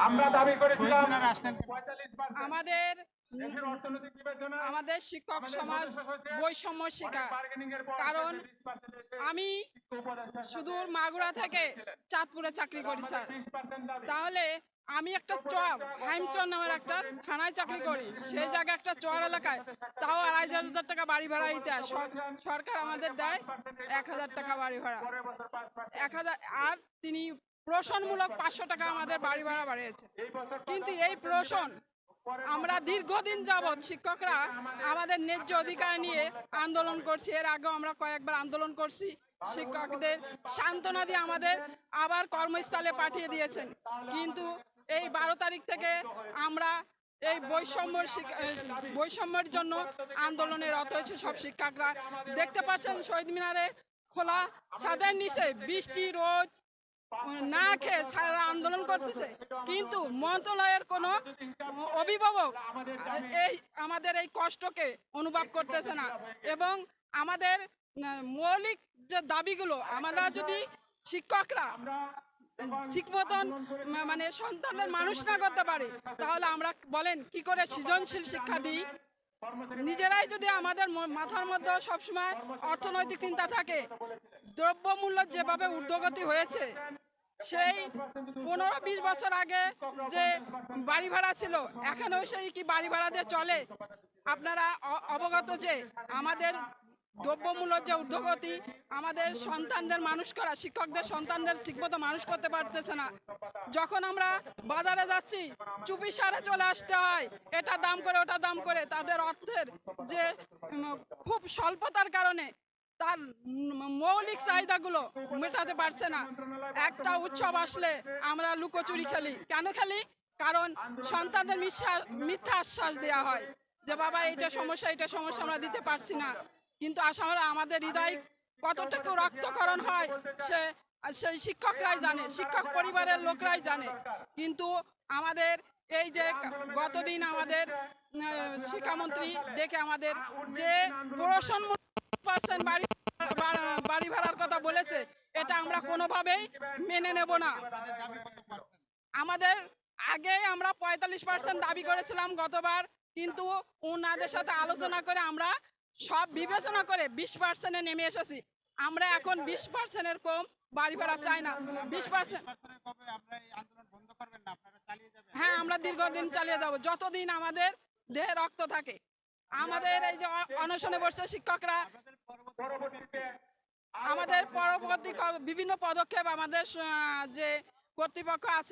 আমরা দাবি করেছিলাম আমাদের আমাদের শিক্ষক সমাজ বৈষম্য শিকার। কারণ আমি সুদূর মাগুরা থেকে চাঁদপুরে চাকরি করি স্যার। তাহলে আমি একটা চর হাইমচর নামের একটা থানায় চাকরি করি, সেই জায়গায় একটা চর এলাকায় তাও ২৫০০ টাকা বাড়ি ভাড়া দিতে হয়। সরকার আমাদের দেয় ১,০০০ টাকা বাড়ি ভাড়া। ১,০০০ আর তিনি প্রশনমূলক ৫০০ টাকা আমাদের বাড়ি ভাড়া বাড়িয়েছে। কিন্তু এই প্রশন আমরা দীর্ঘদিন যাবৎ শিক্ষকরা আমাদের ন্যায্য অধিকার নিয়ে আন্দোলন করছি। এর আগেও আমরা কয়েকবার আন্দোলন করছি। শিক্ষকদের সান্ত্বনা দিয়ে আমাদের আবার কর্মস্থলে পাঠিয়ে দিয়েছেন। কিন্তু এই ১২ তারিখ থেকে আমরা এই বৈষম্যের জন্য আন্দোলনে রত হয়েছে সব শিক্ষকরা। দেখতে পাচ্ছেন শহীদ মিনারে খোলা ছাদের নিচে বৃষ্টি রোদ না খেয়ে ছাড়া আন্দোলন করতেছে, কিন্তু মন্ত্রণালয়ের কোনো অভিভাবক আমাদের এই কষ্টকে অনুভব করতেছে না। এবং আমাদের মৌলিক যে দাবিগুলো, আমরা যদি শিক্ষকরা ঠিক মতন মানে সন্তানের মানুষ না করতে পারে, তাহলে আমরা বলেন কি করে সৃজনশীল শিক্ষা দিই? নিজেরাই যদি আমাদের মাথার মধ্যে সবসময় অর্থনৈতিক চিন্তা থাকে, দ্রব্যমূল্য যেভাবে ঊর্ধ্বগতি হয়েছে, সেই ১৫-২০ বছর আগে যে বাড়ি ভাড়া ছিল এখনও সেই কি বাড়ি ভাড়া দিয়ে চলে? আপনারা অবগত যে আমাদের দ্রব্যমূল্য যে ঊর্ধ্বগতি, আমাদের সন্তানদের মানুষ করা, শিক্ষকদের সন্তানদের ঠিকমতো মানুষ করতে পারতেছে না। যখন আমরা বাজারে যাচ্ছি চুপি সারে চলে আসতে হয়, এটা দাম করে ওটা দাম করে। তাদের অর্থের যে খুব স্বল্পতার কারণে তার মৌলিক চাহিদাগুলো মেটাতে পারছে না। একটা উৎসব আসলে আমরা লুকোচুরি খেলি। কেন খেলি? কারণ সন্তানদের মিথ্যা আশ্বাস দেওয়া হয় যে বাবা এটা সমস্যা আমরা দিতে পারছি না। কিন্তু আসলে আমাদের হৃদয় কতটুকু রক্তক্ষরণ হয় সেই শিক্ষকরাই জানে, শিক্ষক পরিবারের লোকরাই জানে। কিন্তু আমাদের এই যে গতদিন আমাদের শিক্ষামন্ত্রী ডেকে আমাদের যে প্রশন বাড়ি ভাড়ার কথা বলেছে, এটা আমরা কোনোভাবেই মেনে নেব না। আমাদের আগে আমরা ৪৫% দাবি করেছিলাম গতবার, কিন্তু ওনাদের সাথে আলোচনা করে আমরা সব বিবেচনা করে ২০%-এ নেমে এসেছি। আমরা এখন ২০%-এর কম বাড়ি ভাড়া চাই না। ২০%। হ্যাঁ, আমরা দীর্ঘদিন চালিয়ে যাব, যতদিন আমাদের দেহে রক্ত থাকে। আমাদের এই যে অনশনে বসছে শিক্ষকরা, আমাদের পরবর্তী বিভিন্ন পদক্ষেপ আমাদের যে কর্তৃপক্ষ আছে